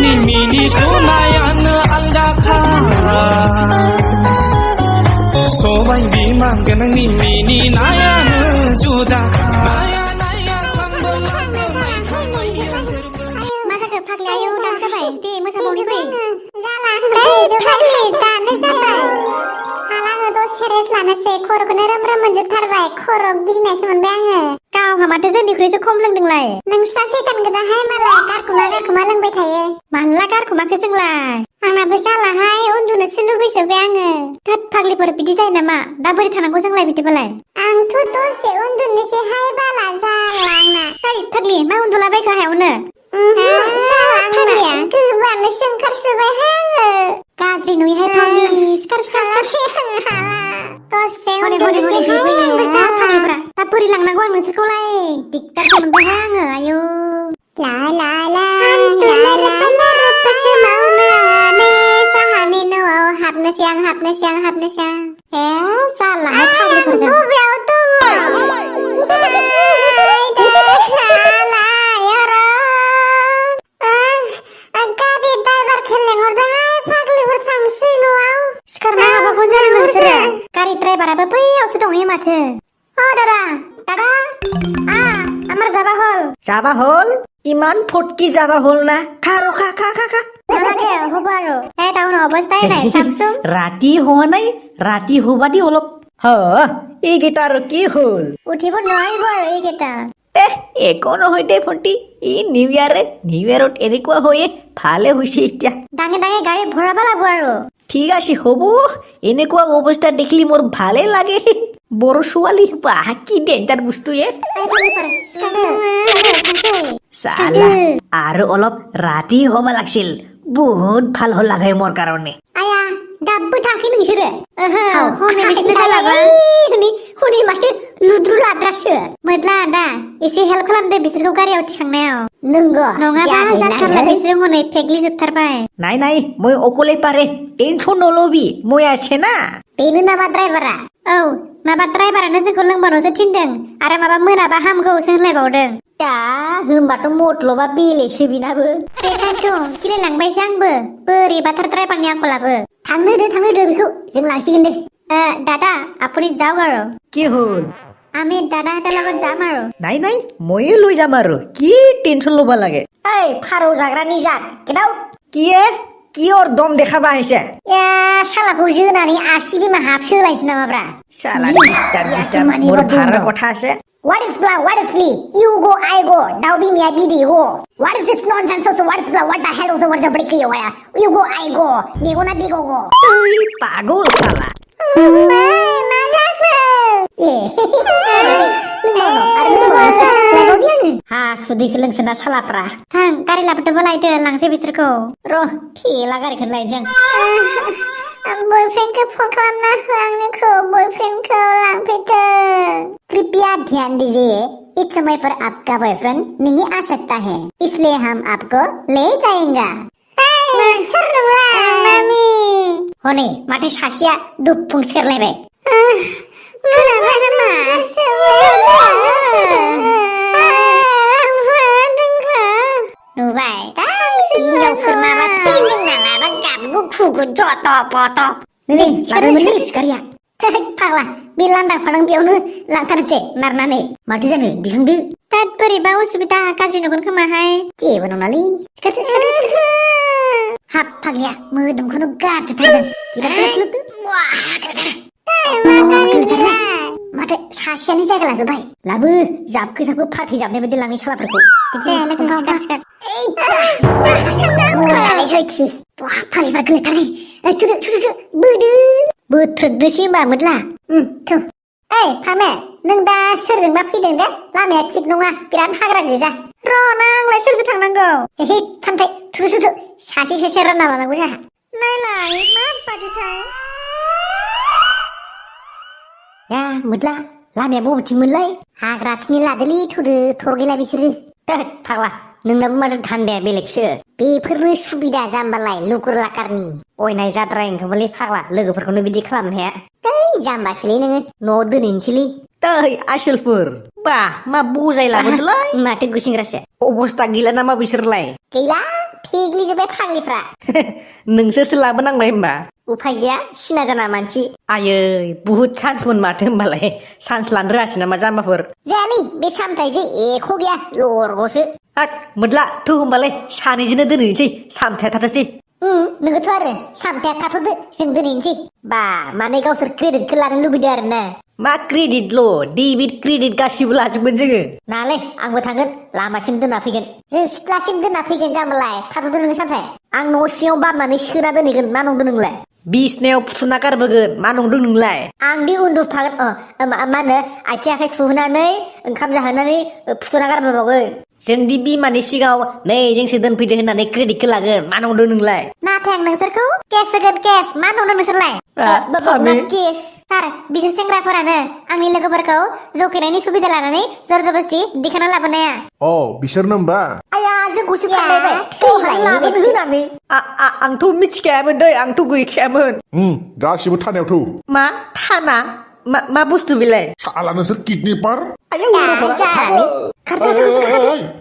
नोंनि मिनिसुनायानो आलदाखा सबाय बिमा गोनांनि मिनिनायानो जुदाखा माजाखो फाग्लि आयौ दान जाबाय दे मोसाबावनि फै फाग्लि दानो जाबाय आङो दसे रेस्ट लानोसै खर'खौनो रोम रोम मोनजोबथारबाय खर' गिदिंनायसो मोनबाय आङो गावहा माथो जोंनिख्रुइसो खम लोंदोंलाय नोंस्रा सैतान गोजाहाय मालाय गारखुमा लोंबाय थायो मानला गारखुमाखो जोंलाय आंनाबो जालाहाय उन्दुनोसो लुबैजोबबाय आङो थोद फाग्लिफोर बिदि जायो नामा दा बोरै थानांगौ जोंलाय बिदिबालाय आंथ' दसे उन्दुनोसैहाय बाला जाला आंना ओइ फाग्लि मा उन्दुलाबायखो हायावनो गोबानोसो ओंखारसोबायहाय आङो गाज्रि नुयोहाय फाग्लि सिखार दसे उन्दुनोसैहाय फाग्लिफ्रा दा बोरै लांनांगौ आं नोंसोरखौलाय दिगदारसो मोनबायहाय आङो आयौ हाबनोसै आं ए जालाहाय फाग्लिफोरजों बबेयाव दङ गारि ड्राइभारखौ लेंहरदोंहाय फाग्लिफोर थांसै न'आव सिखारनो हाबाखौनो जादों नोंसोरो गारि ड्राइभाराबो बैयावसो दंहैयो माथो दादा আমার যাবা হল ইমান ফটকি যাবা হল না খা নালাগে হ'ব আৰু টাউন অৱস্থাই নাই চামচুং ৰাতি হোৱা নাই ৰাতি হবা দি অলপ এইকেইটা আৰু কি হল উঠিব নোৱাৰিব আৰু এইকেইটা একো নহয় দে ভণ্টি ই নিউ ইয়াৰত এনেকুৱা হয়ে ভালে হৈছে এতিয়া ডাঙে গাড়ী ভৰাব লাগিব আৰু ঠিক আছে হ'ব এনেকুৱা অৱস্থা দেখিলি মোৰ ভালে লাগে বড় ছোৱালী বাহ কি ডেঞ্জাৰ বস্তু চালা আৰু অলপ ৰাতি হ'ব লাগিছিল বহুত ভাল হ'ল লাগে মোৰ কাৰণে आया दाबो थाखै नोंसोरो हनै बिसोरनो जालाबा हनै माथो लुद्रु लाद्रासो मोदला दा एसे हेल्प खालामदो बिसोरखौ गारियाव थिखांनायाव नंगौ नङाबा जाथारला बिसोर हनै फेग्लिजोबथारबाय নাই মই অকলে পাৰে টেনশন নলবি মই আছে না बेनो नामा ड्राइभारा औ माबा ड्राइभारानो जोंखौ लोंबावनोसो थिनदों आरो माबा मोनाबा हामगौसो होनलायबावदों होमबाथ' मथलबा बेलेगसो बिनाबो बेखायनोथ' गिलायलांबायसो आंबो बोरैबाथार ड्राइभारनि आखलाबो थांनो होदो बेखौ जों लांसिगोन दे दादा আপুনি যাওক আৰু কি হল আমি দাদাহঁতৰ লগত যাম আৰু নাই ময়ে লৈ যাম আৰু কি টেনশন ল'ব লাগে এই ফাৰौ জাগ্रानि জাত কেদাव কিয়ৰ দম দেখাবা আহিছে শালাखौ जोनानै आसि बिमा हाबसोलायसै नामाब्रा শালা ডিস্টার্ব মোৰ ভাড়াৰ কথা আছে What is blah? What is flee? You go, I go. Now be me, I be the go. What is this nonsense? So what is blah? What the hell is the word of break you? You go, I go. Me go, not be go. পাগল শালা सुदि लोंसोना सालाफ्रा थां गारि लाबोदोंबा लायदो लांसै बिसोरखौ र' थेला गारिखौनो लायनो जों बयफ्रेंडखौ फन खालामना हो आंनिखौ बयफ्रेंडखौ लांफैदो कृपया ध्यान दीजिए इस समय पर आपका बॉयफ्रेंड नहीं आ सकता है इसलिए हम आपको ले जाएंगे हनै माथो सासेया दुफुं सेरलायबाय नुबाय हिनजावफोर माबा लोंना लाबा गाबगु खुगु जत' पत' नै लाबोमोनलै सिखारिया फाग्ला बे लांदां फादां बेयावनो लांथारनोसै नारनानै माथो जानो दिखांदो दाद बोरैबा उसुबिदा गाज्रि नुगोन खोमाहाय जेबो नङालै सिखारदो हाब फाग्लिया मोदोमखौनो गाज्रिथारदों माथो सासेयानो जायगा लाजोबबाय लाबो जाबखो फाथै जाबनाय बायदि लांनाय सालाफोरखौ फालिफ्रा गोलैथारलै बोथ्रोदनोसै होनबा मोदला ओइ फामे नों दा सोरजोंबा फैदों दे लामाया थिग नङा बिराद हाग्रा गोजा र' नांलाय सोरजों थांनांगौ थामथाय थुथु सासे रानना लानांगौ जोंहा नायलाय माबादिथाय मोदला लामाया बबेथिंमोनलाय हाग्राथिंनि लादोलै थुदो थर गैला बिसोरो फाग्ला नोंनाबो माथो धान्दाया बेलेगसो बेफोरनो सुबिदा जाम्बालाय लुकुर लाकारनि अयनाय जाद्राय ओंखामलै फाग्ला लोगोफोरखौनो बिदि खालामनो हाया जाम्बासोलै नोङो न'आव दोनहैनोसैलै आसोलफोर बा मा बजाय लाबोदोलाय माथो गुसिंग्रासो अबस्था गैला नामा बिसोरलाय गैला फिग्लिजोब्बाय फाग्लिफ्रा नोंसोरसो लाबोनांबाय होमबा उफाय गैया सिना जाना मानसि आयै बुहुद चान्समोन माथो होमबालाय चान्स लानो रोङासै नामा जाम्बाफोर जायालै बे सामथायजों एख' गैया लरग'सो हाट मोदला थौ होमबालाय सानैजोंनो दोनहैनोसै सामथाया थाथोंसै नोंगोथ' आरो सामथाया थाथ'दो जों दोनहैनोसै बा माने गावसोर क्रेडिटखौ लानो लुबैदों आरो ना मा क्रेडिटल' डेबिट क्रेडिट गासिबो लाजोबगोन जोङो नालाय आंबो थांगोन लामासिम दोनना फैगोन जों सिथ्लासिम दोनना फैगोन जाम्बालाय थाथ'दो नोङो सामथाय आं न' सिङाव बामनानै सोना दोनहैगोन मा नंदों नोंलाय बिसनायाव फुथुना गारबोगोन मा नंदों नोंलाय आं दि उन्दुफागोन मा होनो आथिं आखाइ सुहोनानै ओंखाम जाहोनानै फुथुना गारबोबावगोन जोंदि बिमानि सिगाङाव नै जोंसो दोनफैदो होननानै क्रेडिटखौ लागोन मा नंदों नोंलाय नाथाय आं नोंसोरखौ केस होगोन केस मा नंदों नोंसोरलाय केस सार बिसोर सेंग्राफोरानो आंनि लोगोफोरखौ जौ फेनायनि सुबिदा लानानै जर जबस्ति दिखांना लाबोनाया अ बिसोरनो होमबा आया जोंखौसो फानलायबाय लाबोनो होनानै आंथ' मिथिखायामोन दै आंथ' गैखायामोन गासिबो थानायाव थौ मा थाना मा बुस्थु बेलाय साला नोंसोर किडनेपार आयौ खारदो